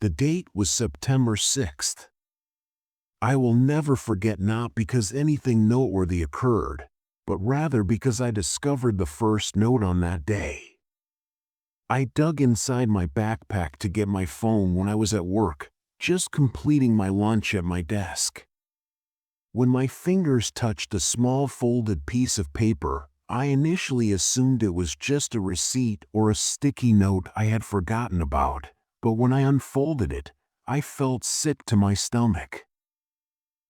The date was September 6th. I will never forget, not because anything noteworthy occurred, but rather because I discovered the first note on that day. I dug inside my backpack to get my phone when I was at work, just completing my lunch at my desk. When my fingers touched a small folded piece of paper, I initially assumed it was just a receipt or a sticky note I had forgotten about, but when I unfolded it, I felt sick to my stomach.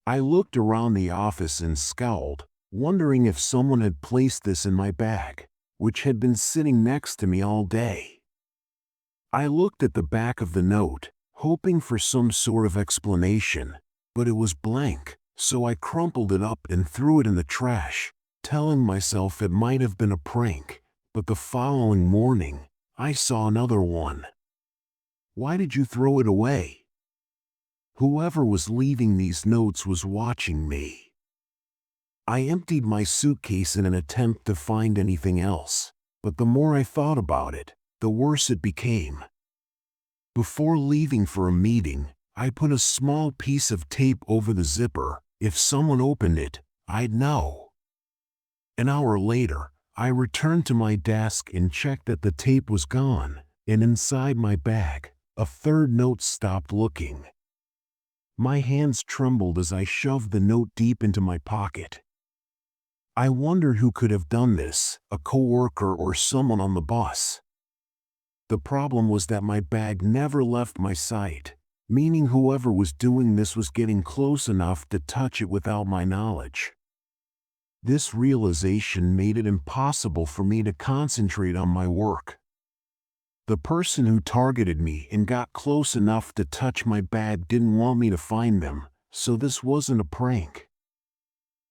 I looked around the office and scowled, wondering if someone had placed this in my bag, which had been sitting next to me all day. I looked at the back of the note, hoping for some sort of explanation, but it was blank, so I crumpled it up and threw it in the trash, telling myself it might have been a prank. But the following morning, I saw another one. "Why did you throw it away?" Whoever was leaving these notes was watching me. I emptied my suitcase in an attempt to find anything else, but the more I thought about it, the worse it became. Before leaving for a meeting, I put a small piece of tape over the zipper. If someone opened it, I'd know. An hour later, I returned to my desk and checked that the tape was gone, and inside my bag, a third note stopped looking. My hands trembled as I shoved the note deep into my pocket. I wondered who could have done this, a coworker or someone on the bus. The problem was that my bag never left my sight, meaning whoever was doing this was getting close enough to touch it without my knowledge. This realization made it impossible for me to concentrate on my work. The person who targeted me and got close enough to touch my bag didn't want me to find them, so this wasn't a prank.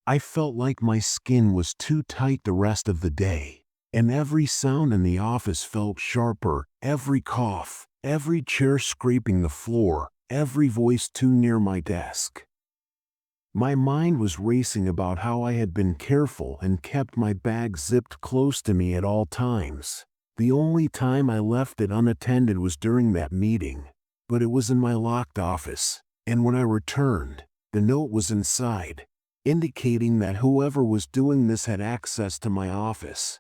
I felt like my skin was too tight the rest of the day, and every sound in the office felt sharper, every cough, every chair scraping the floor, every voice too near my desk. My mind was racing about how I had been careful and kept my bag zipped close to me at all times. The only time I left it unattended was during that meeting, but it was in my locked office, and when I returned, the note was inside, indicating that whoever was doing this had access to my office.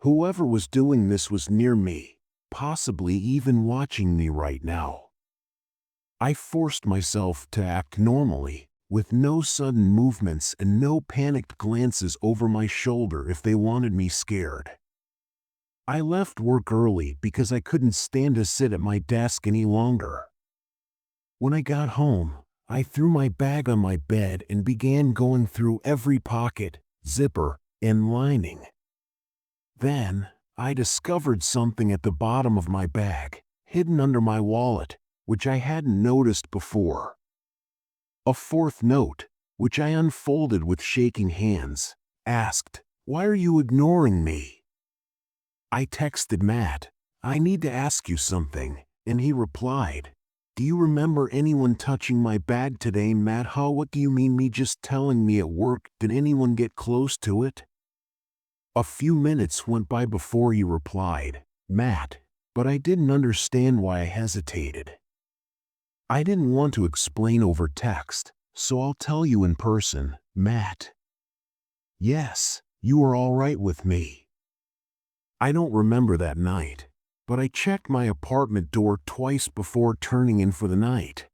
Whoever was doing this was near me, possibly even watching me right now. I forced myself to act normally, with no sudden movements and no panicked glances over my shoulder if they wanted me scared. I left work early because I couldn't stand to sit at my desk any longer. When I got home, I threw my bag on my bed and began going through every pocket, zipper, and lining. Then, I discovered something at the bottom of my bag, hidden under my wallet, which I hadn't noticed before. A fourth note, which I unfolded with shaking hands, asked, "Why are you ignoring me?" I texted Matt, "I need to ask you something," and he replied, "Do you remember anyone touching my bag today, Matt? How? What do you mean me just telling me at work? Did anyone get close to it?" A few minutes went by before he replied, "Matt," but I didn't understand why I hesitated. I didn't want to explain over text, so I'll tell you in person, Matt. Yes, you were all right with me. I don't remember that night, but I checked my apartment door twice before turning in for the night.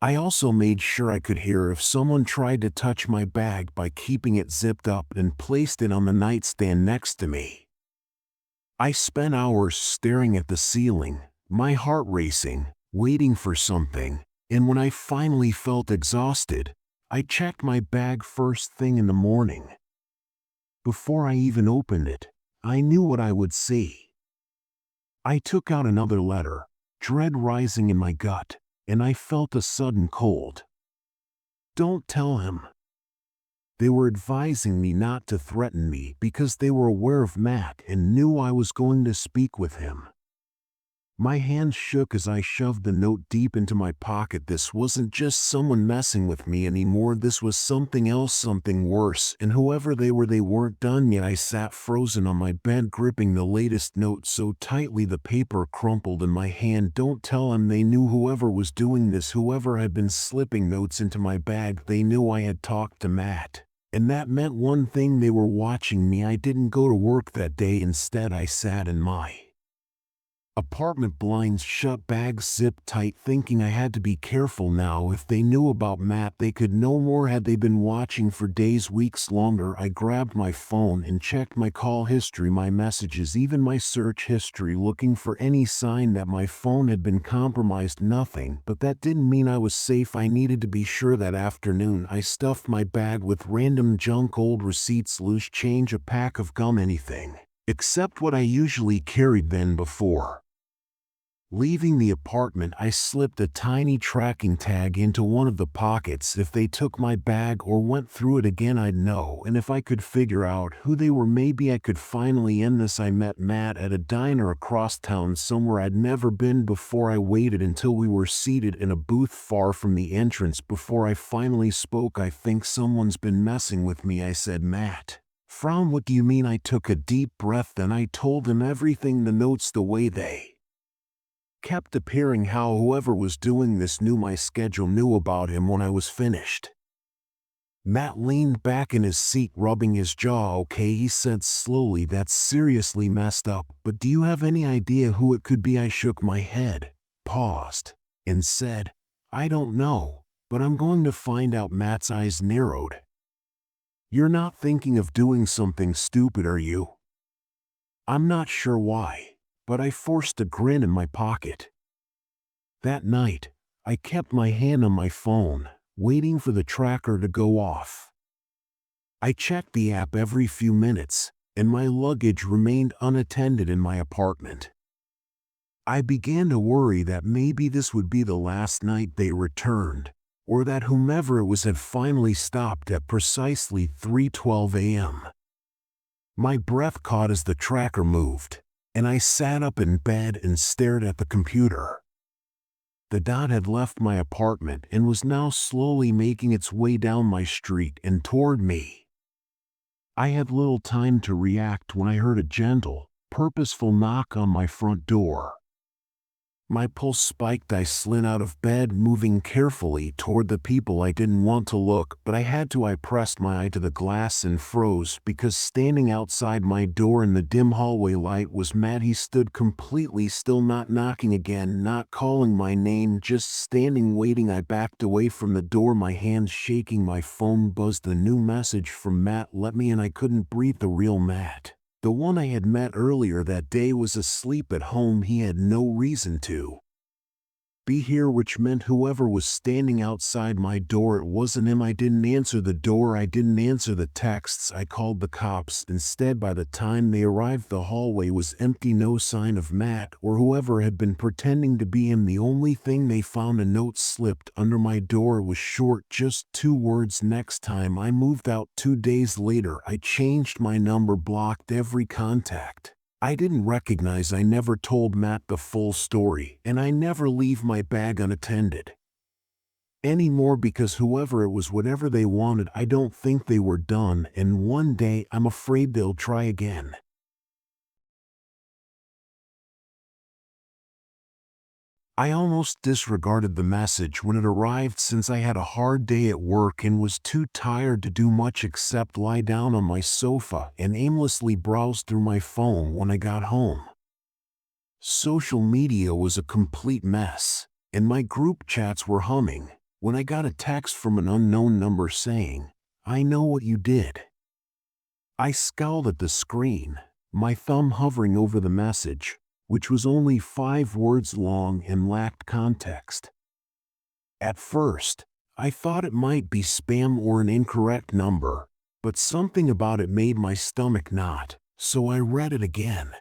I also made sure I could hear if someone tried to touch my bag by keeping it zipped up and placed it on the nightstand next to me. I spent hours staring at the ceiling, my heart racing, waiting for something, and when I finally felt exhausted, I checked my bag first thing in the morning. Before I even opened it, I knew what I would see. I took out another letter, dread rising in my gut, and I felt a sudden cold. "Don't tell him." They were advising me not to threaten me because they were aware of Matt and knew I was going to speak with him. My hand shook as I shoved the note deep into my pocket. This wasn't just someone messing with me anymore. This was something else, something worse, and whoever they were, they weren't done yet. I sat frozen on my bed, gripping the latest note so tightly the paper crumpled in my hand. Don't tell them they knew. Whoever was doing this, whoever had been slipping notes into my bag, they knew I had talked to Matt. And that meant one thing: they were watching me. I didn't go to work that day. Instead, I sat in my apartment, blinds shut, bag zipped tight, thinking I had to be careful now. If they knew about Matt, they could no more. Had they been watching for days, weeks longer? I grabbed my phone and checked my call history, my messages, even my search history, looking for any sign that my phone had been compromised. Nothing, but that didn't mean I was safe. I needed to be sure. That afternoon, I stuffed my bag with random junk, old receipts, loose change, a pack of gum, anything except what I usually carried then. Before leaving the apartment, I slipped a tiny tracking tag into one of the pockets. If they took my bag or went through it again, I'd know. And if I could figure out who they were, maybe I could finally end this. I met Matt at a diner across town, somewhere I'd never been before. I waited until we were seated in a booth far from the entrance before I finally spoke. "I think someone's been messing with me," I said. Matt frowned. "What do you mean?" I took a deep breath. Then I told him everything: the notes, the way they kept appearing, how whoever was doing this knew my schedule, knew about him. When I was finished, Matt leaned back in his seat, rubbing his jaw. "Okay," he said slowly, "that's seriously messed up, but do you have any idea who it could be?" I shook my head, paused, and said, "I don't know, but I'm going to find out." Matt's eyes narrowed. "You're not thinking of doing something stupid, are you?" I'm not sure why, but I forced a grin in my pocket. That night, I kept my hand on my phone, waiting for the tracker to go off. I checked the app every few minutes, and my luggage remained unattended in my apartment. I began to worry that maybe this would be the last night they returned, or that whomever it was had finally stopped at precisely 3:12 a.m. My breath caught as the tracker moved, and I sat up in bed and stared at the computer. The dot had left my apartment and was now slowly making its way down my street and toward me. I had little time to react when I heard a gentle, purposeful knock on my front door. My pulse spiked. I slid out of bed, moving carefully toward the people. I didn't want to look, but I had to. I pressed my eye to the glass and froze, because standing outside my door in the dim hallway light was Matt. He stood completely still, not knocking again, not calling my name, just standing, waiting. I backed away from the door, my hands shaking. My phone buzzed. The new message from Matt: "Let me in." I couldn't breathe. The real Matt, the one I had met earlier that day, was asleep at home. He had no reason to be here, which meant whoever was standing outside my door, it wasn't him. I didn't answer the door. I didn't answer the texts. I called the cops instead. By the time they arrived, the hallway was empty. No sign of Matt or whoever had been pretending to be him. The only thing they found: a note slipped under my door. It was short, just 2 words: "Next time." I moved out 2 days later. I changed my number, blocked every contact I didn't recognize. I never told Matt the full story, and I never leave my bag unattended anymore, because whoever it was, whatever they wanted, I don't think they were done, and one day I'm afraid they'll try again. I almost disregarded the message when it arrived, since I had a hard day at work and was too tired to do much except lie down on my sofa and aimlessly browse through my phone. When I got home, social media was a complete mess, and my group chats were humming, when I got a text from an unknown number saying, "I know what you did." I scowled at the screen, my thumb hovering over the message, which was only 5 words long and lacked context. At first, I thought it might be spam or an incorrect number, but something about it made my stomach knot, so I read it again.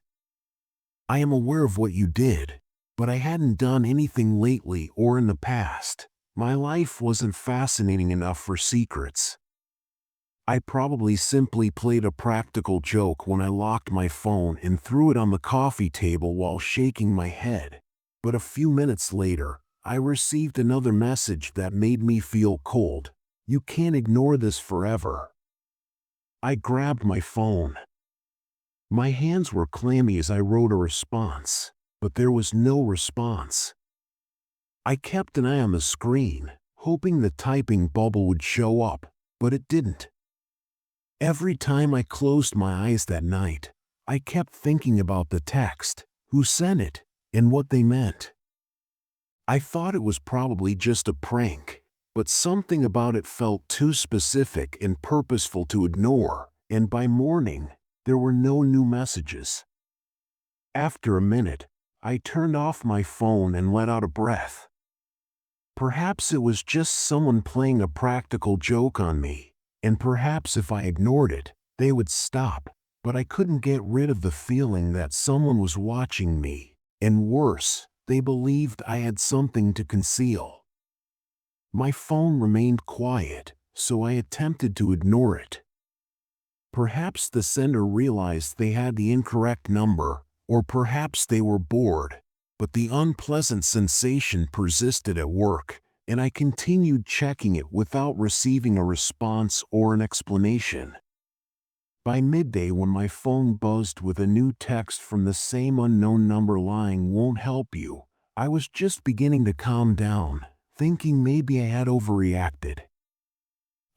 "I am aware of what you did, but I hadn't done anything lately or in the past. My life wasn't fascinating enough for secrets. I probably simply played a practical joke when I locked my phone and threw it on the coffee table while shaking my head." But a few minutes later, I received another message that made me feel cold. You can't ignore this forever. I grabbed my phone. My hands were clammy as I wrote a response, but there was no response. I kept an eye on the screen, hoping the typing bubble would show up, but it didn't. Every time I closed my eyes that night, I kept thinking about the text, who sent it, and what they meant. I thought it was probably just a prank, but something about it felt too specific and purposeful to ignore, and by morning, there were no new messages. After a minute, I turned off my phone and let out a breath. Perhaps it was just someone playing a practical joke on me, and perhaps if I ignored it, they would stop, but I couldn't get rid of the feeling that someone was watching me, and worse, they believed I had something to conceal. My phone remained quiet, so I attempted to ignore it. Perhaps the sender realized they had the incorrect number, or perhaps they were bored, but the unpleasant sensation persisted at work, and I continued checking it without receiving a response or an explanation. By midday, when my phone buzzed with a new text from the same unknown number, "Lying won't help you," I was just beginning to calm down, thinking maybe I had overreacted.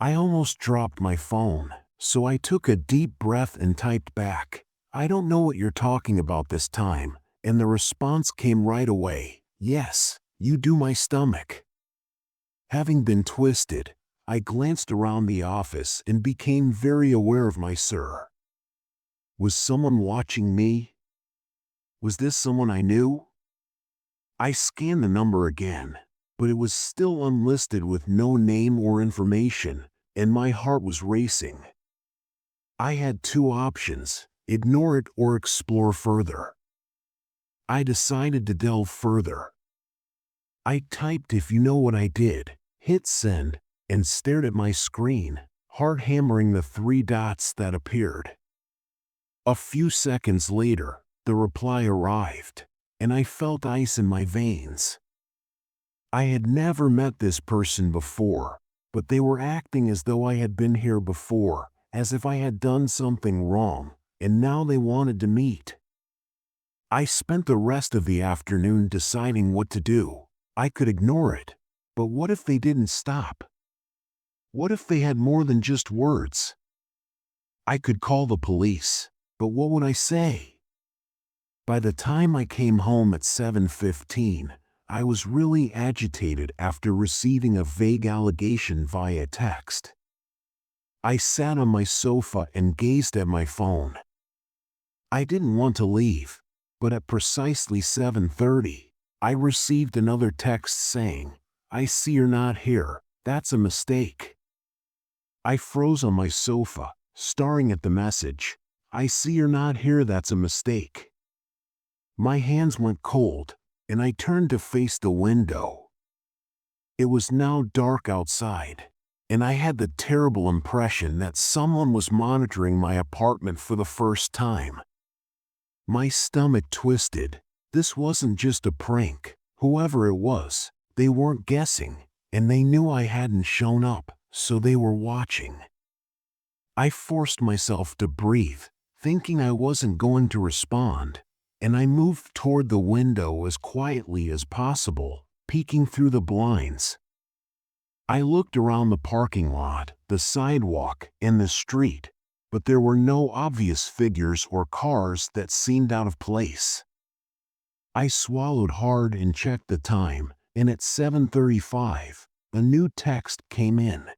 I almost dropped my phone, so I took a deep breath and typed back, "I don't know what you're talking about this time," and the response came right away, "Yes, you do." My stomach having been twisted, I glanced around the office and became very aware of my sir. Was someone watching me? Was this someone I knew? I scanned the number again, but it was still unlisted with no name or information, and my heart was racing. I had two options: ignore it or explore further. I decided to delve further. I typed, "If you know what I did," hit send, and stared at my screen, heart hammering the three dots that appeared. A few seconds later, the reply arrived, and I felt ice in my veins. I had never met this person before, but they were acting as though I had been here before, as if I had done something wrong, and now they wanted to meet. I spent the rest of the afternoon deciding what to do. I could ignore it, but what if they didn't stop? What if they had more than just words? I could call the police, but what would I say? By the time I came home at 7:15, I was really agitated after receiving a vague allegation via text. I sat on my sofa and gazed at my phone. I didn't want to leave, but at precisely 7:30, I received another text saying, "I see you're not here, that's a mistake." I froze on my sofa, staring at the message. "I see you're not here, that's a mistake." My hands went cold, and I turned to face the window. It was now dark outside, and I had the terrible impression that someone was monitoring my apartment for the first time. My stomach twisted. This wasn't just a prank. Whoever it was, they weren't guessing, and they knew I hadn't shown up, so they were watching. I forced myself to breathe, thinking I wasn't going to respond, and I moved toward the window as quietly as possible, peeking through the blinds. I looked around the parking lot, the sidewalk, and the street, but there were no obvious figures or cars that seemed out of place. I swallowed hard and checked the time, and at 7:35, a new text came in.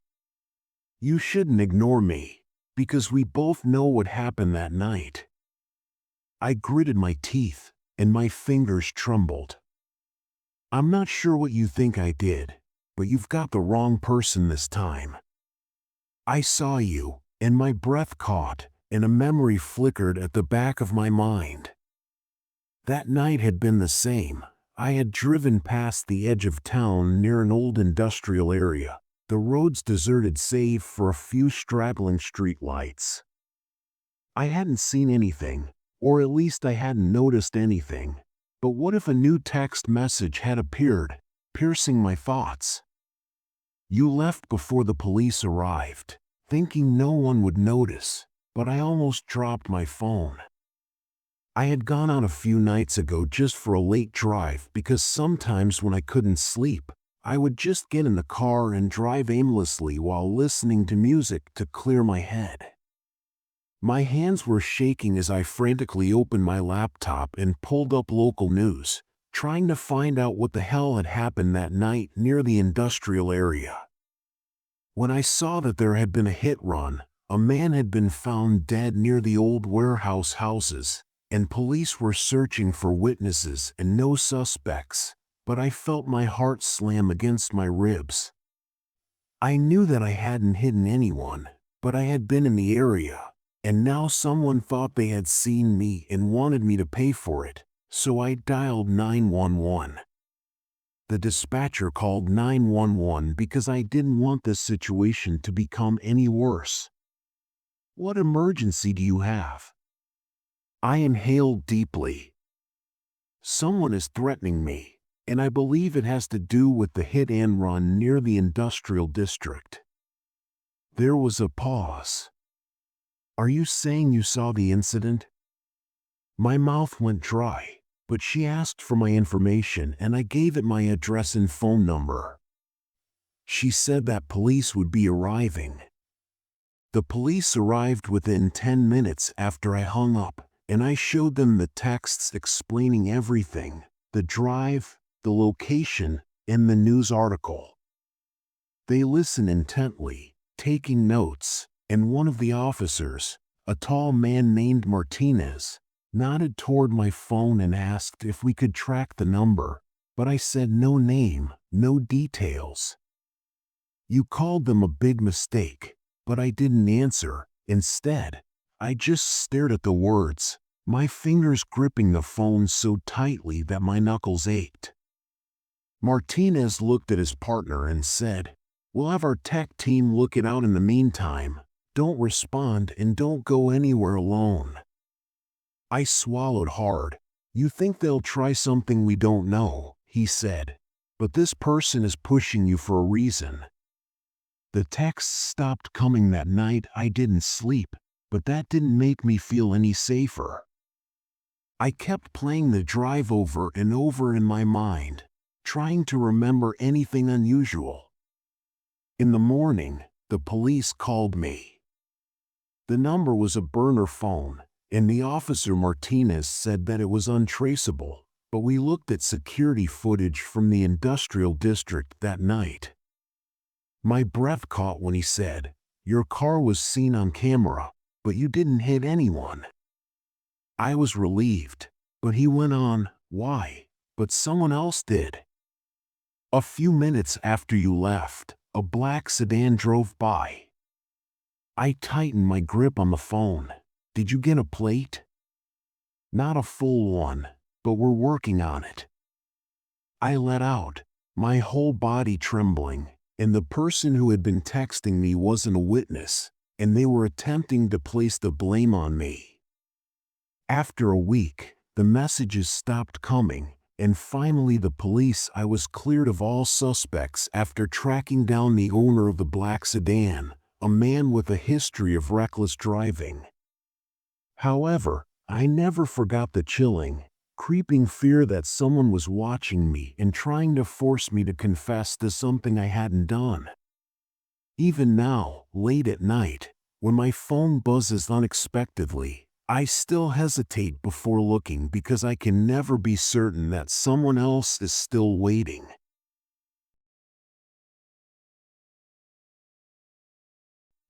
"You shouldn't ignore me, because we both know what happened that night." I gritted my teeth, and my fingers trembled. "I'm not sure what you think I did, but you've got the wrong person this time. I saw you," and my breath caught, and a memory flickered at the back of my mind. That night had been the same. I had driven past the edge of town near an old industrial area, the roads deserted save for a few straggling streetlights. I hadn't seen anything, or at least I hadn't noticed anything, But what if a new text message had appeared, piercing my thoughts? You left before the police arrived, thinking no one would notice, but I almost dropped my phone. I had gone out a few nights ago just for a late drive because sometimes when I couldn't sleep, I would just get in the car and drive aimlessly while listening to music to clear my head. My hands were shaking as I frantically opened my laptop and pulled up local news, trying to find out what the hell had happened that night near the industrial area. When I saw that there had been a hit run, a man had been found dead near the old warehouse houses, and police were searching for witnesses and no suspects, but I felt my heart slam against my ribs. I knew that I hadn't hidden anyone, but I had been in the area, and now someone thought they had seen me and wanted me to pay for it, so I dialed 911. The dispatcher called 911 because I didn't want this situation to become any worse. "What emergency do you have?" I inhaled deeply. "Someone is threatening me, and I believe it has to do with the hit and run near the industrial district." There was a pause. "Are you saying you saw the incident?" My mouth went dry, but she asked for my information and I gave it my address and phone number. She said that police would be arriving. The police arrived within 10 minutes after I hung up, and I showed them the texts explaining everything: the drive, the location, and the news article. They listened intently, taking notes, and one of the officers, a tall man named Martinez, nodded toward my phone and asked if we could track the number, but I said no name, no details. "You called them a big mistake," but I didn't answer. Instead, I just stared at the words, my fingers gripping the phone so tightly that my knuckles ached. Martinez looked at his partner and said, "We'll have our tech team look it out in the meantime. Don't respond and don't go anywhere alone." I swallowed hard. "You think they'll try something we don't know," he said, "but this person is pushing you for a reason." The texts stopped coming that night. I didn't sleep, but that didn't make me feel any safer. I kept playing the drive over and over in my mind, trying to remember anything unusual. In the morning, the police called me. The number was a burner phone, and the officer Martinez said that it was untraceable, but we looked at security footage from the industrial district that night. My breath caught when he said, "Your car was seen on camera, but you didn't hit anyone." I was relieved, but he went on, "Why? But someone else did." "A few minutes after you left, a black sedan drove by." I tightened my grip on the phone. "Did you get a plate?" "Not a full one, but we're working on it." I let out, my whole body trembling, and the person who had been texting me wasn't a witness, and they were attempting to place the blame on me. After a week, the messages stopped coming, and finally I was cleared of all suspects after tracking down the owner of the black sedan, a man with a history of reckless driving. However, I never forgot the chilling, creeping fear that someone was watching me and trying to force me to confess to something I hadn't done. Even now, late at night, when my phone buzzes unexpectedly, I still hesitate before looking because I can never be certain that someone else is still waiting.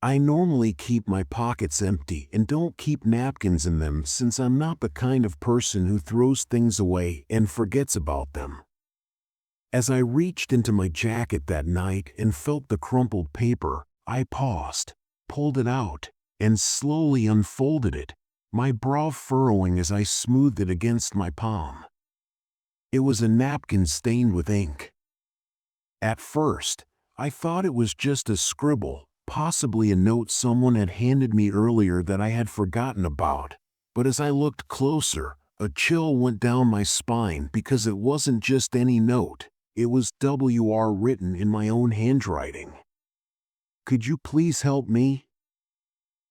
I normally keep my pockets empty and don't keep napkins in them since I'm not the kind of person who throws things away and forgets about them. As I reached into my jacket that night and felt the crumpled paper, I paused, pulled it out, and slowly unfolded it, my brow furrowing as I smoothed it against my palm. It was a napkin stained with ink. At first, I thought it was just a scribble, possibly a note someone had handed me earlier that I had forgotten about, but as I looked closer, A chill went down my spine because it wasn't just any note, it was WR written in my own handwriting. "Could you please help me?"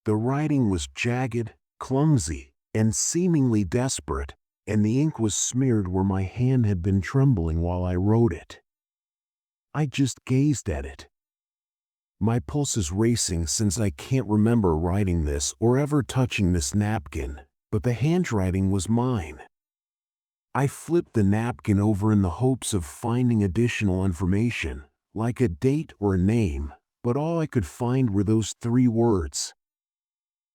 The writing was jagged, clumsy, and seemingly desperate, and the ink was smeared where my hand had been trembling while I wrote it. I just gazed at it. My pulse is racing since I can't remember writing this or ever touching this napkin, but the handwriting was mine. I flipped the napkin over in the hopes of finding additional information, like a date or a name, but all I could find were those 3 words.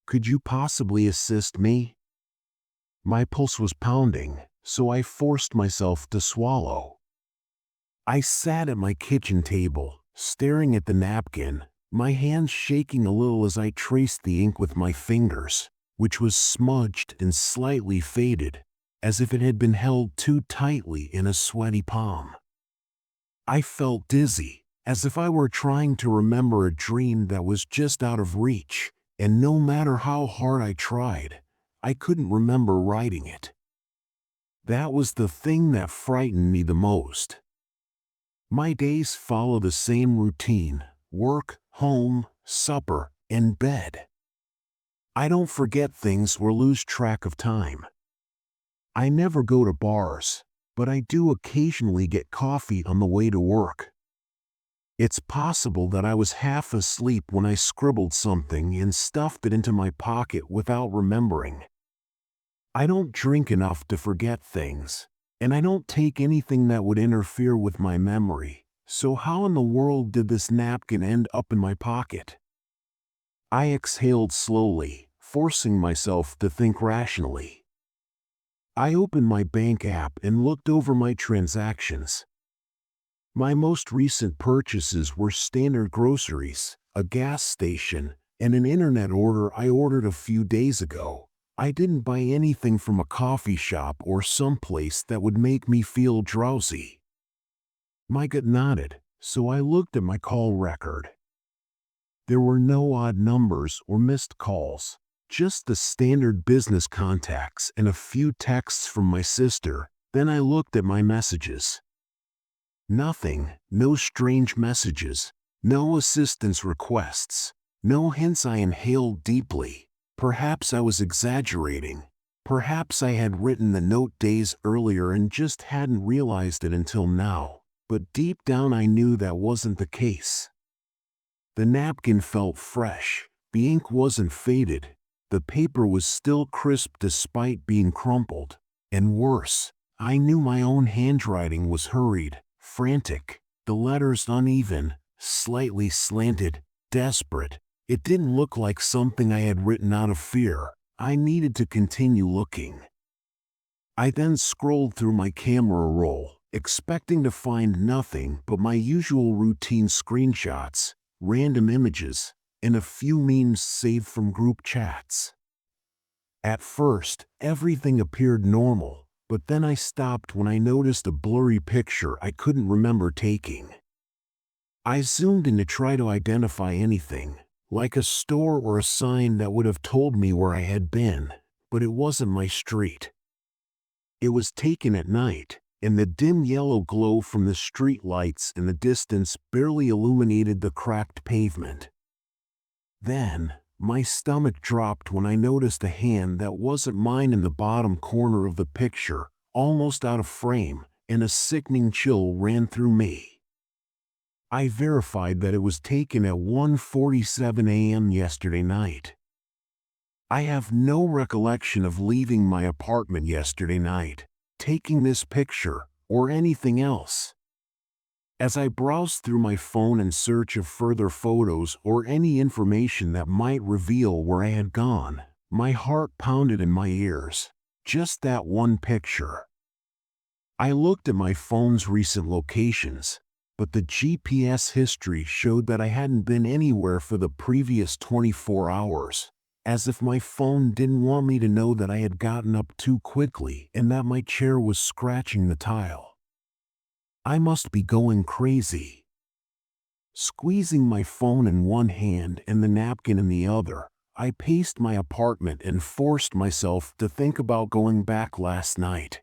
"Could you possibly assist me?" My pulse was pounding, so I forced myself to swallow. I sat at my kitchen table, staring at the napkin, my hands shaking a little as I traced the ink with my fingers, which was smudged and slightly faded, as if it had been held too tightly in a sweaty palm. I felt dizzy, as if I were trying to remember a dream that was just out of reach, and no matter how hard I tried, I couldn't remember writing it. That was the thing that frightened me the most. My days follow the same routine: work, home, supper, and bed. I don't forget things or lose track of time. I never go to bars, but I do occasionally get coffee on the way to work. It's possible that I was half asleep when I scribbled something and stuffed it into my pocket without remembering. I don't drink enough to forget things, and I don't take anything that would interfere with my memory, so how in the world did this napkin end up in my pocket? I exhaled slowly, forcing myself to think rationally. I opened my bank app and looked over my transactions. My most recent purchases were standard groceries, a gas station, and an internet order I ordered a few days ago. I didn't buy anything from a coffee shop or someplace that would make me feel drowsy. My gut nodded, so I looked at my call record. There were no odd numbers or missed calls, just the standard business contacts and a few texts from my sister. Then I looked at my messages. Nothing, no strange messages, no assistance requests, no hints. I inhaled deeply. Perhaps I was exaggerating. Perhaps I had written the note days earlier and just hadn't realized it until now. But deep down I knew that wasn't the case. The napkin felt fresh. The ink wasn't faded. The paper was still crisp despite being crumpled. And worse, I knew my own handwriting was hurried, frantic, the letters uneven, slightly slanted, desperate. It didn't look like something I had written out of fear. I needed to continue looking. I then scrolled through my camera roll, expecting to find nothing but my usual routine screenshots, random images, and a few memes saved from group chats. At first, everything appeared normal, but then I stopped when I noticed a blurry picture I couldn't remember taking. I zoomed in to try to identify anything, like a store or a sign that would have told me where I had been, but it wasn't my street. It was taken at night, and the dim yellow glow from the street lights in the distance barely illuminated the cracked pavement. Then, my stomach dropped when I noticed a hand that wasn't mine in the bottom corner of the picture, almost out of frame, and a sickening chill ran through me. I verified that it was taken at 1:47 a.m. yesterday night. I have no recollection of leaving my apartment yesterday night, taking this picture, or anything else. As I browsed through my phone in search of further photos or any information that might reveal where I had gone, my heart pounded in my ears. Just that one picture. I looked at my phone's recent locations, but the GPS history showed that I hadn't been anywhere for the previous 24 hours, as if my phone didn't want me to know that I had gotten up too quickly and that my chair was scratching the tile. I must be going crazy. Squeezing my phone in one hand and the napkin in the other, I paced my apartment and forced myself to think about going back last night.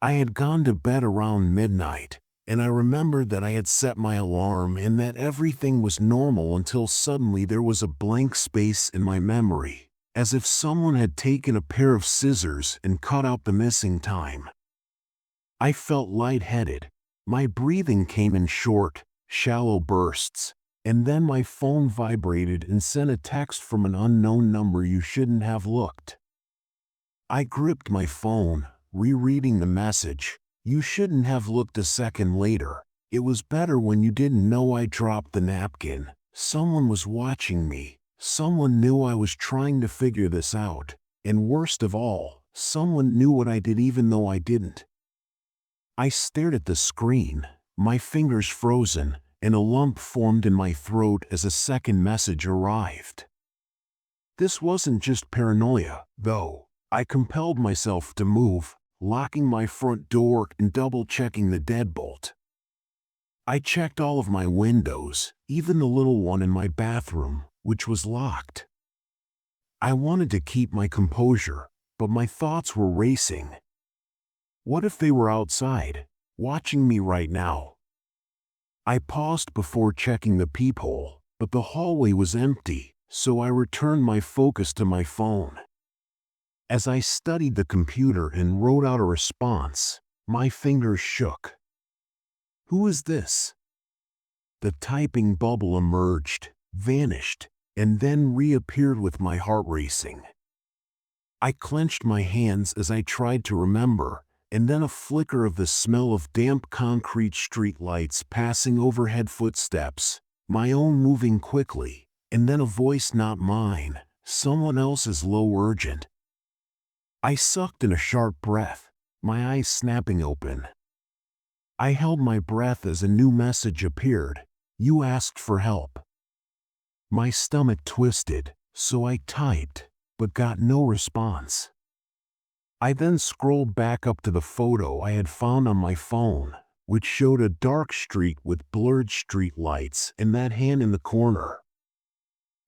I had gone to bed around midnight, and I remembered that I had set my alarm and that everything was normal until suddenly there was a blank space in my memory, as if someone had taken a pair of scissors and cut out the missing time. I felt lightheaded. My breathing came in short, shallow bursts, and then my phone vibrated and sent a text from an unknown number you shouldn't have looked. I gripped my phone, rereading the message. You shouldn't have looked a second later. It was better when you didn't know I dropped the napkin. Someone was watching me. Someone knew I was trying to figure this out. And worst of all, someone knew what I did even though I didn't. I stared at the screen, my fingers frozen, and a lump formed in my throat as a second message arrived. This wasn't just paranoia, though. I compelled myself to move, locking my front door and double-checking the deadbolt. I checked all of my windows, even the little one in my bathroom, which was locked. I wanted to keep my composure, but my thoughts were racing. What if they were outside, watching me right now? I paused before checking the peephole, but the hallway was empty, so I returned my focus to my phone. As I studied the computer and wrote out a response, my fingers shook. Who is this? The typing bubble emerged, vanished, and then reappeared with my heart racing. I clenched my hands as I tried to remember, and then a flicker of the smell of damp concrete street lights passing overhead footsteps, my own moving quickly, and then a voice not mine, someone else's low urgent. I sucked in a sharp breath, my eyes snapping open. I held my breath as a new message appeared. You asked for help. My stomach twisted, so I typed, but got no response. I then scrolled back up to the photo I had found on my phone, which showed a dark street with blurred street lights and that hand in the corner.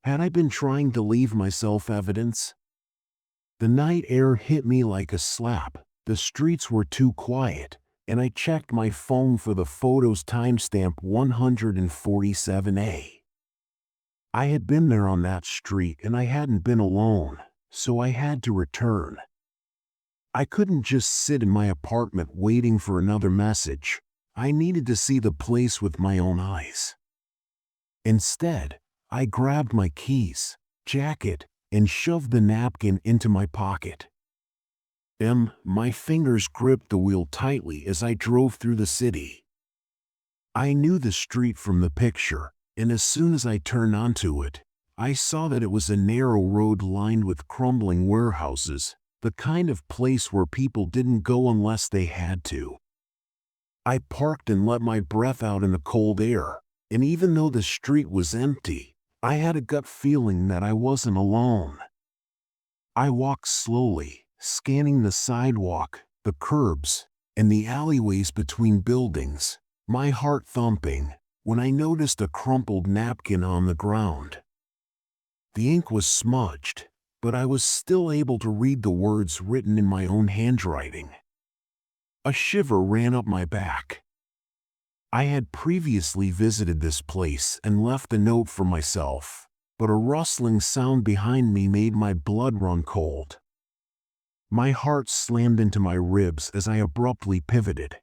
Had I been trying to leave myself evidence? The night air hit me like a slap. The streets were too quiet, and I checked my phone for the photo's timestamp 147A. I had been there on that street and I hadn't been alone, so I had to return. I couldn't just sit in my apartment waiting for another message. I needed to see the place with my own eyes. Instead, I grabbed my keys, jacket, and shoved the napkin into my pocket. My fingers gripped the wheel tightly as I drove through the city. I knew the street from the picture, and as soon as I turned onto it, I saw that it was a narrow road lined with crumbling warehouses, the kind of place where people didn't go unless they had to. I parked and let my breath out in the cold air, and even though the street was empty, I had a gut feeling that I wasn't alone. I walked slowly, scanning the sidewalk, the curbs, and the alleyways between buildings, my heart thumping, when I noticed a crumpled napkin on the ground. The ink was smudged, but I was still able to read the words written in my own handwriting. A shiver ran up my back. I had previously visited this place and left a note for myself, but a rustling sound behind me made my blood run cold. My heart slammed into my ribs as I abruptly pivoted.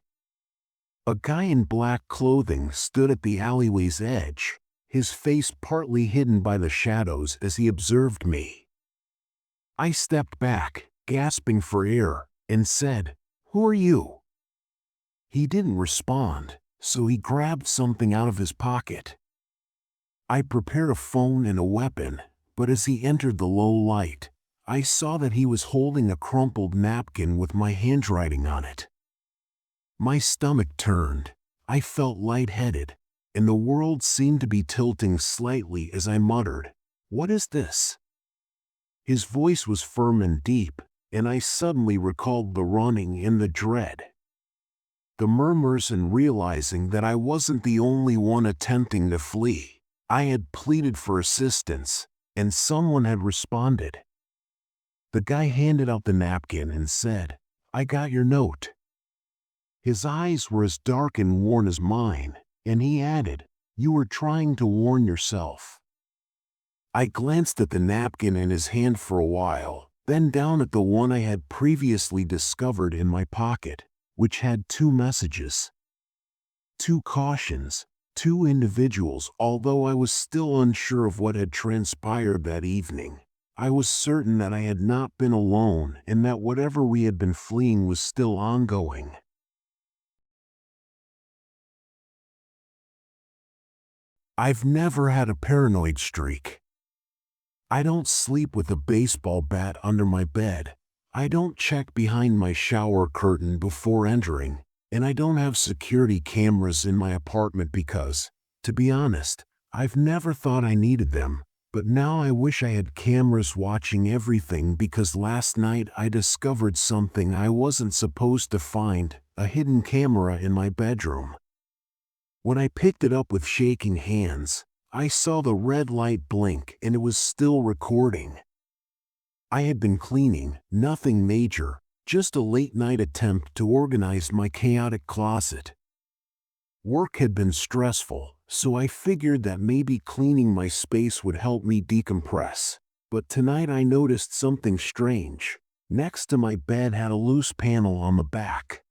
A guy in black clothing stood at the alleyway's edge, his face partly hidden by the shadows as he observed me. I stepped back, gasping for air, and said, "Who are you?" He didn't respond, so he grabbed something out of his pocket. I prepared a phone and a weapon, but as he entered the low light, I saw that he was holding a crumpled napkin with my handwriting on it. My stomach turned, I felt lightheaded, and the world seemed to be tilting slightly as I muttered, "What is this?" His voice was firm and deep, and I suddenly recalled the running and the dread. The murmurs and realizing that I wasn't the only one attempting to flee. I had pleaded for assistance, and someone had responded. The guy handed out the napkin and said, "I got your note." His eyes were as dark and worn as mine, and he added, "You were trying to warn yourself." I glanced at the napkin in his hand for a while, then down at the one I had previously discovered in my pocket, which had two messages. Two cautions, two individuals. Although I was still unsure of what had transpired that evening, I was certain that I had not been alone and that whatever we had been fleeing was still ongoing. I've never had a paranoid streak. I don't sleep with a baseball bat under my bed. I don't check behind my shower curtain before entering, and I don't have security cameras in my apartment because, to be honest, I've never thought I needed them. But now I wish I had cameras watching everything because last night I discovered something I wasn't supposed to find, a hidden camera in my bedroom. When I picked it up with shaking hands, I saw the red light blink and it was still recording. I had been cleaning, nothing major, just a late-night attempt to organize my chaotic closet. Work had been stressful, so I figured that maybe cleaning my space would help me decompress. But tonight I noticed something strange. Next to my bed had a loose panel on the back.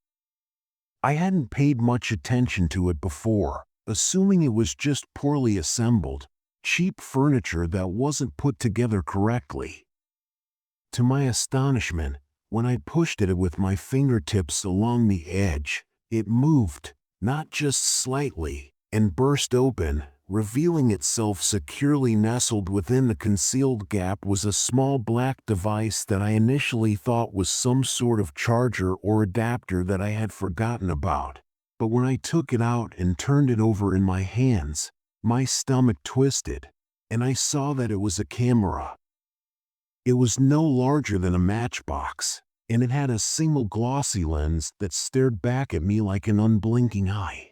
I hadn't paid much attention to it before, assuming it was just poorly assembled, cheap furniture that wasn't put together correctly. To my astonishment, when I pushed it with my fingertips along the edge, it moved, not just slightly, and burst open, revealing itself securely nestled within the concealed gap was a small black device that I initially thought was some sort of charger or adapter that I had forgotten about. But when I took it out and turned it over in my hands, my stomach twisted, and I saw that it was a camera. It was no larger than a matchbox, and it had a single glossy lens that stared back at me like an unblinking eye.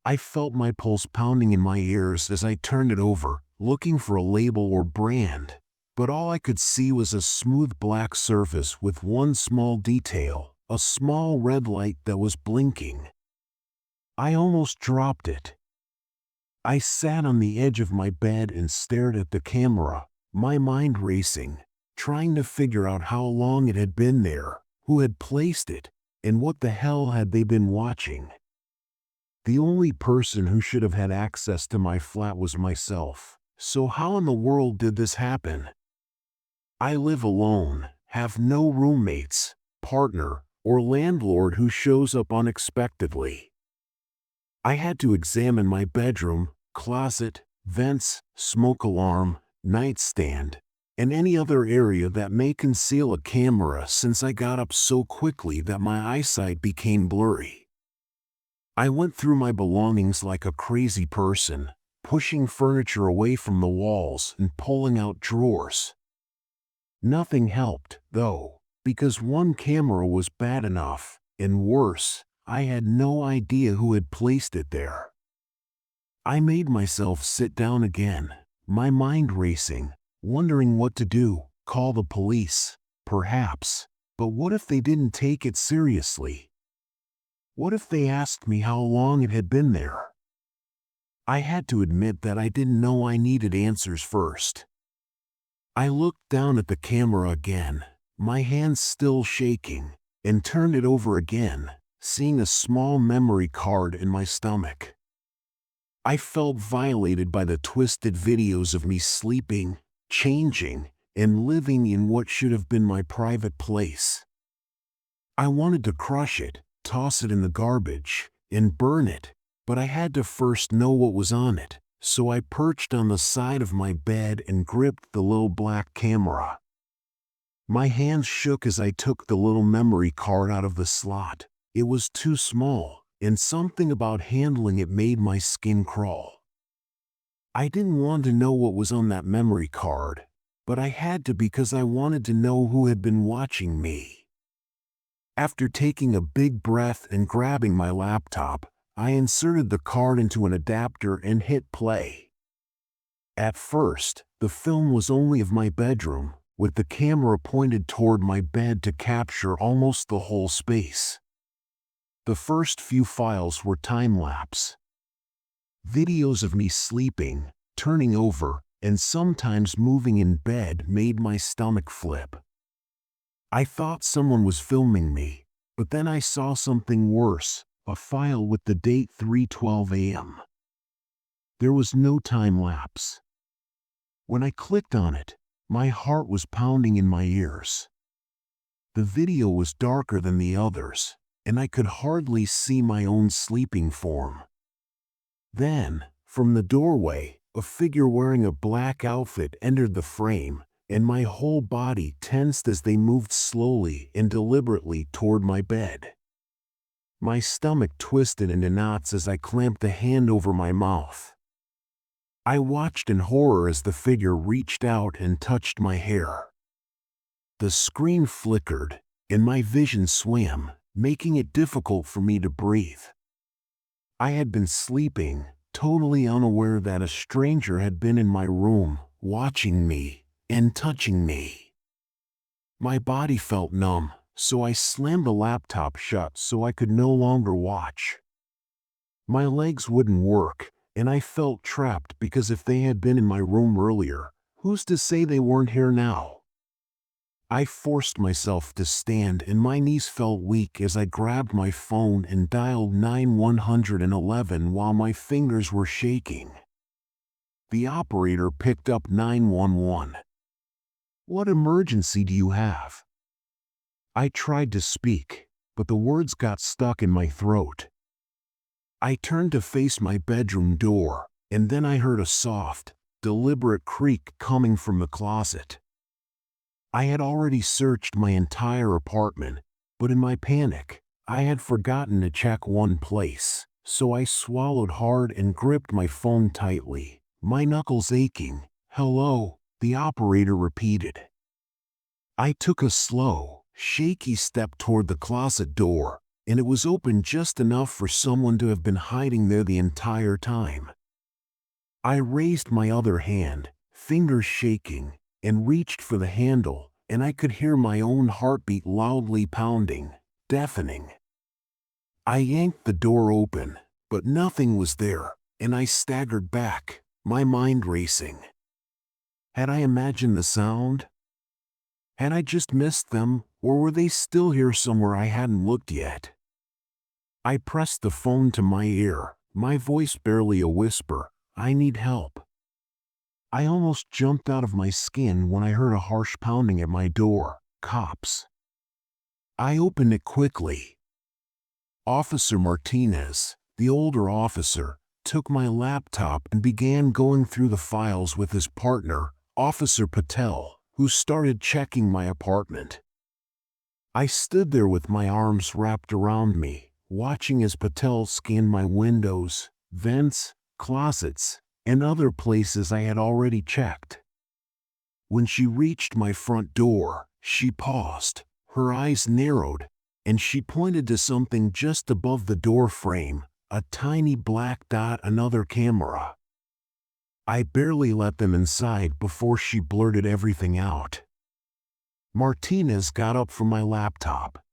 I felt my pulse pounding in my ears as I turned it over, looking for a label or brand, but all I could see was a smooth black surface with one small detail, a small red light that was blinking. I almost dropped it. I sat on the edge of my bed and stared at the camera, my mind racing, trying to figure out how long it had been there, who had placed it, and what the hell had they been watching. The only person who should have had access to my flat was myself, so how in the world did this happen? I live alone, have no roommates, partner, or landlord who shows up unexpectedly. I had to examine my bedroom, closet, vents, smoke alarm, nightstand, and any other area that may conceal a camera since I got up so quickly that my eyesight became blurry. I went through my belongings like a crazy person, pushing furniture away from the walls and pulling out drawers. Nothing helped, though, because one camera was bad enough, and worse, I had no idea who had placed it there. I made myself sit down again, my mind racing, wondering what to do. Call the police, perhaps. But what if they didn't take it seriously? What if they asked me how long it had been there? I had to admit that I didn't know I needed answers first. I looked down at the camera again, my hands still shaking, and turned it over again, seeing a small memory card in my stomach. I felt violated by the twisted videos of me sleeping, changing, and living in what should have been my private place. I wanted to crush it, toss it in the garbage, and burn it, but I had to first know what was on it, so I perched on the side of my bed and gripped the little black camera. My hands shook as I took the little memory card out of the slot. It was too small, and something about handling it made my skin crawl. I didn't want to know what was on that memory card, but I had to because I wanted to know who had been watching me. After taking a big breath and grabbing my laptop, I inserted the card into an adapter and hit play. At first, the film was only of my bedroom, with the camera pointed toward my bed to capture almost the whole space. The first few files were time-lapse. Videos of me sleeping, turning over, and sometimes moving in bed made my stomach flip. I thought someone was filming me, but then I saw something worse, a file with the date 3:12 a.m. There was no time-lapse. When I clicked on it, my heart was pounding in my ears. The video was darker than the others, and I could hardly see my own sleeping form. Then, from the doorway, a figure wearing a black outfit entered the frame, and my whole body tensed as they moved slowly and deliberately toward my bed. My stomach twisted into knots as I clamped a hand over my mouth. I watched in horror as the figure reached out and touched my hair. The screen flickered, and my vision swam, making it difficult for me to breathe. I had been sleeping, totally unaware that a stranger had been in my room, watching me, and touching me. My body felt numb, so I slammed the laptop shut so I could no longer watch. My legs wouldn't work, and I felt trapped because if they had been in my room earlier, who's to say they weren't here now? I forced myself to stand and my knees felt weak as I grabbed my phone and dialed 911 while my fingers were shaking. The operator picked up 911. "What emergency do you have?" I tried to speak, but the words got stuck in my throat. I turned to face my bedroom door, and then I heard a soft, deliberate creak coming from the closet. I had already searched my entire apartment, but in my panic, I had forgotten to check one place, so I swallowed hard and gripped my phone tightly, my knuckles aching. "Hello," the operator repeated. I took a slow, shaky step toward the closet door, and it was open just enough for someone to have been hiding there the entire time. I raised my other hand, fingers shaking, and reached for the handle, and I could hear my own heartbeat loudly pounding, deafening. I yanked the door open, but nothing was there, and I staggered back, my mind racing. Had I imagined the sound? Had I just missed them, or were they still here somewhere I hadn't looked yet? I pressed the phone to my ear, my voice barely a whisper. "I need help." I almost jumped out of my skin when I heard a harsh pounding at my door. "Cops." I opened it quickly. Officer Martinez, the older officer, took my laptop and began going through the files with his partner, Officer Patel, who started checking my apartment. I stood there with my arms wrapped around me, watching as Patel scanned my windows, vents, closets, and other places I had already checked. When she reached my front door, she paused, her eyes narrowed, and she pointed to something just above the door frame, a tiny black dot, another camera. I barely let them inside before she blurted everything out. Martinez got up from my laptop.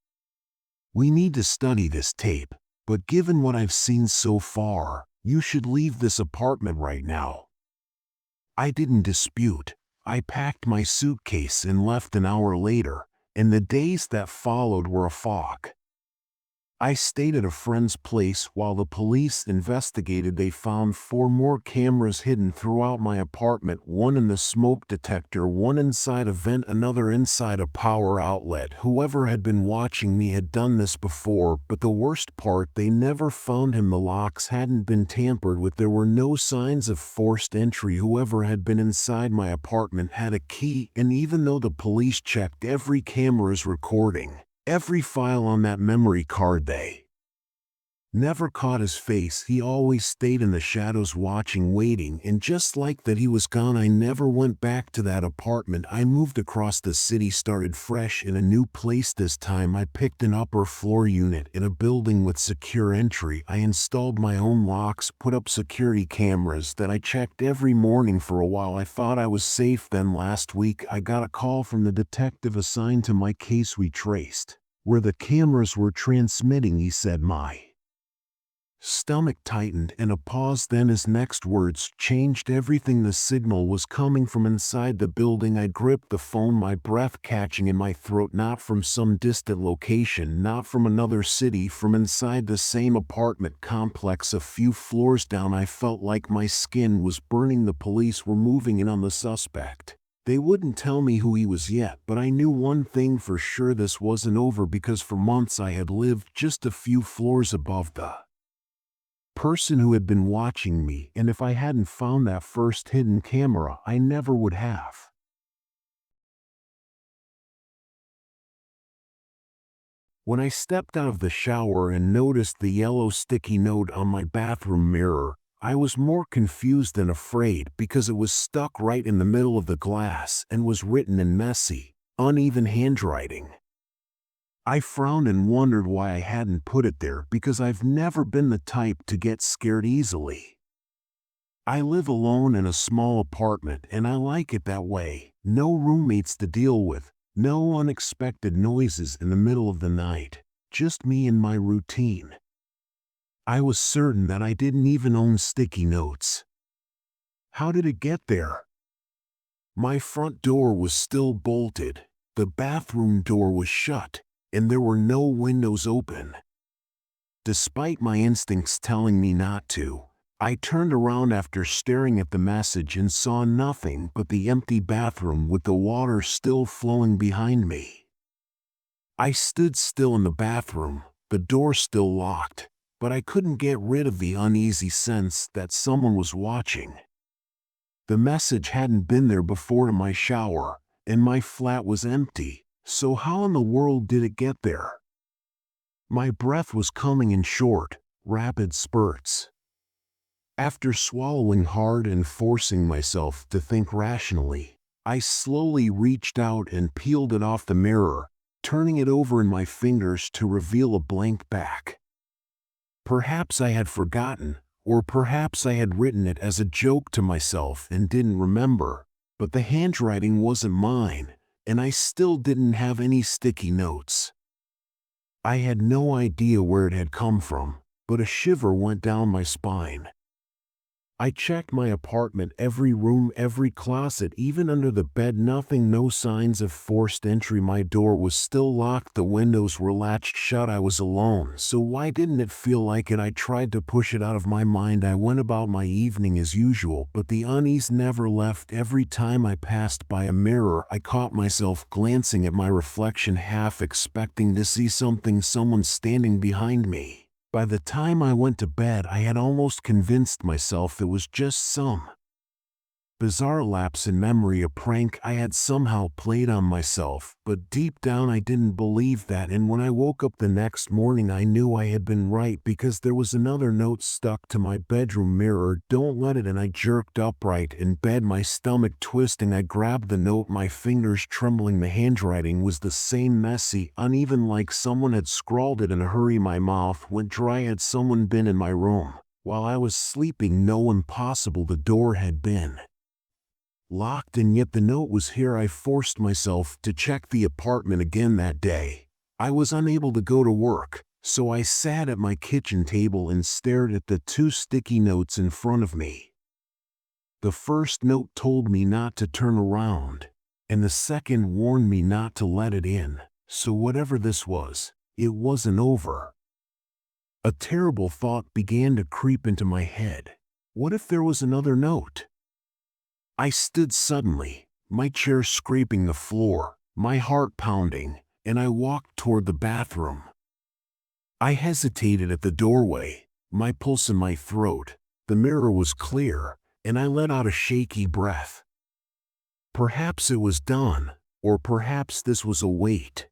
"We need to study this tape, but given what I've seen so far, you should leave this apartment right now." I didn't dispute. I packed my suitcase and left an hour later, and the days that followed were a fog. I stayed at a friend's place while the police investigated. They found 4 more cameras hidden throughout my apartment, one in the smoke detector, one inside a vent, another inside a power outlet. Whoever had been watching me had done this before, but the worst part, they never found him. The locks hadn't been tampered with. There were no signs of forced entry. Whoever had been inside my apartment had a key, and even though the police checked every camera's recording, every file on that memory card, they Never caught his face, he always stayed in the shadows watching, waiting, and just like that he was gone. I never went back to that apartment. I moved across the city, started fresh in a new place. This time I picked an upper floor unit in a building with secure entry. I installed my own locks, put up security cameras that I checked every morning. For a while I thought I was safe. Then last week I got a call from the detective assigned to my case. We traced where the cameras were transmitting. He said my stomach tightened and a pause, then his next words changed everything. The signal was coming from inside the building. I gripped the phone, my breath catching in my throat, not from some distant location, not from another city, from inside the same apartment complex a few floors down. I felt like my skin was burning. The police were moving in on the suspect. They wouldn't tell me who he was yet, but I knew one thing for sure: this wasn't over, because for months I had lived just a few floors above the person who had been watching me, and if I hadn't found that first hidden camera, I never would have. When I stepped out of the shower and noticed the yellow sticky note on my bathroom mirror, I was more confused than afraid, because it was stuck right in the middle of the glass and was written in messy, uneven handwriting. I frowned and wondered why I hadn't put it there, because I've never been the type to get scared easily. I live alone in a small apartment and I like it that way. No roommates to deal with, no unexpected noises in the middle of the night, just me and my routine. I was certain that I didn't even own sticky notes. How did it get there? My front door was still bolted, the bathroom door was shut, and there were no windows open. Despite my instincts telling me not to, I turned around after staring at the message and saw nothing but the empty bathroom with the water still flowing behind me. I stood still in the bathroom, the door still locked, but I couldn't get rid of the uneasy sense that someone was watching. The message hadn't been there before in my shower, and my flat was empty. So how in the world did it get there? My breath was coming in short, rapid spurts. After swallowing hard and forcing myself to think rationally, I slowly reached out and peeled it off the mirror, turning it over in my fingers to reveal a blank back. Perhaps I had forgotten, or perhaps I had written it as a joke to myself and didn't remember, but the handwriting wasn't mine, and I still didn't have any sticky notes. I had no idea where it had come from, but a shiver went down my spine. I checked my apartment, every room, every closet, even under the bed. Nothing, no signs of forced entry. My door was still locked, the windows were latched shut. I was alone, so why didn't it feel like it? I tried to push it out of my mind. I went about my evening as usual, but the unease never left. Every time I passed by a mirror, I caught myself glancing at my reflection, half expecting to see something, someone standing behind me. By the time I went to bed, I had almost convinced myself it was just some bizarre lapse in memory, a prank I had somehow played on myself, but deep down I didn't believe that. And when I woke up the next morning, I knew I had been right, because there was another note stuck to my bedroom mirror: "Don't let it." And I jerked upright in bed, my stomach twisting. I grabbed the note, my fingers trembling. The handwriting was the same, messy, uneven, like someone had scrawled it in a hurry. My mouth went dry. Had someone been in my room while I was sleeping? No, impossible. The door had been locked, and yet the note was here. I forced myself to check the apartment again that day. I was unable to go to work, so I sat at my kitchen table and stared at the two sticky notes in front of me. The first note told me not to turn around, and the second warned me not to let it in. So whatever this was, it wasn't over. A terrible thought began to creep into my head. What if there was another note? I stood suddenly, my chair scraping the floor, my heart pounding, and I walked toward the bathroom. I hesitated at the doorway, my pulse in my throat. The mirror was clear, and I let out a shaky breath. Perhaps it was done, or perhaps this was a wait.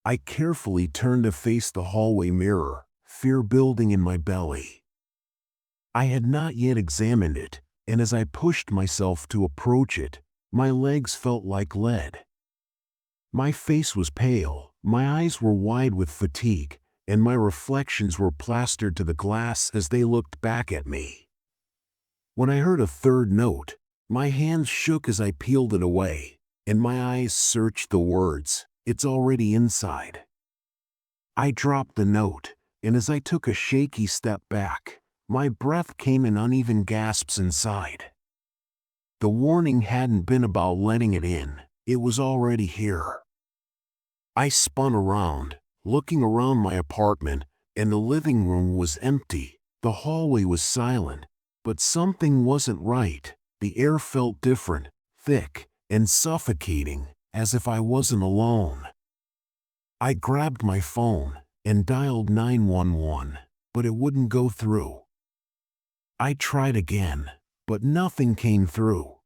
I carefully turned to face the hallway mirror, fear building in my belly. I had not yet examined it, and as I pushed myself to approach it, my legs felt like lead. My face was pale, my eyes were wide with fatigue, and my reflections were plastered to the glass as they looked back at me. When I heard a third note, my hands shook as I peeled it away, and my eyes searched the words, "It's already inside." I dropped the note, and as I took a shaky step back, my breath came in uneven gasps inside. The warning hadn't been about letting it in, it was already here. I spun around, looking around my apartment, and the living room was empty, the hallway was silent, but something wasn't right. The air felt different, thick, and suffocating, as if I wasn't alone. I grabbed my phone and dialed 911, but it wouldn't go through. I tried again, but nothing came through.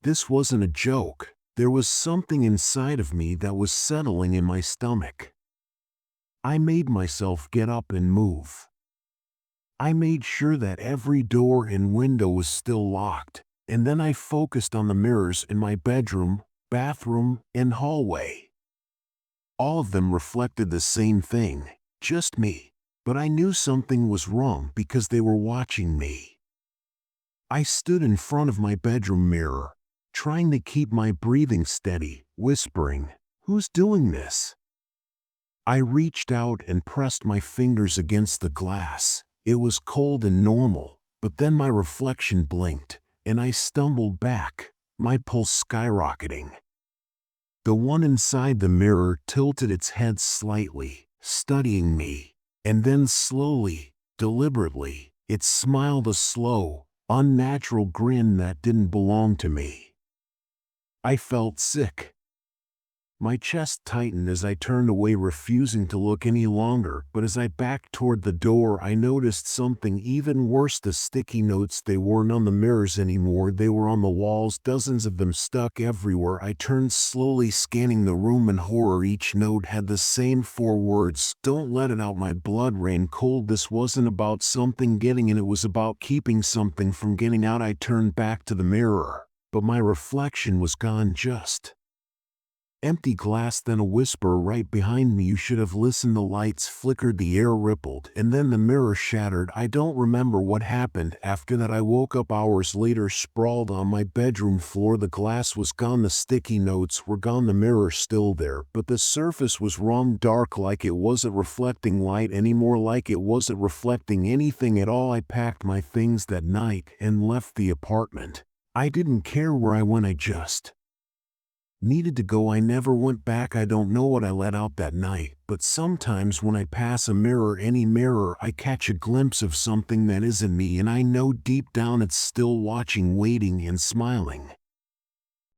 This wasn't a joke. There was something inside of me that was settling in my stomach. I made myself get up and move. I made sure that every door and window was still locked, and then I focused on the mirrors in my bedroom, bathroom, and hallway. All of them reflected the same thing, just me, but I knew something was wrong because they were watching me. I stood in front of my bedroom mirror, trying to keep my breathing steady, whispering, "Who's doing this?" I reached out and pressed my fingers against the glass. It was cold and normal, but then my reflection blinked, and I stumbled back, my pulse skyrocketing. The one inside the mirror tilted its head slightly, studying me, and then slowly, deliberately, it smiled a slow, unnatural grin that didn't belong to me. I felt sick. My chest tightened as I turned away, refusing to look any longer, but as I backed toward the door I noticed something even worse. The sticky notes, they weren't on the mirrors anymore, they were on the walls, dozens of them stuck everywhere. I turned slowly, scanning the room in horror. Each note had the same 4 words, "Don't let it out." My blood ran cold. This wasn't about something getting in, it was about keeping something from getting out. I turned back to the mirror, but my reflection was gone. Just empty glass. Then a whisper right behind me, "You should have listened." The lights flickered, the air rippled, and then the mirror shattered. I don't remember what happened after that. I woke up hours later, sprawled on my bedroom floor. The glass was gone, the sticky notes were gone, the mirror still there, but the surface was wrong, dark, like it wasn't reflecting light anymore, like it wasn't reflecting anything at all. I packed my things that night and left the apartment. I didn't care where I went, I just needed to go. I never went back. I don't know what I let out that night, but sometimes when I pass a mirror, any mirror, I catch a glimpse of something that isn't me, and I know deep down it's still watching, waiting, and smiling.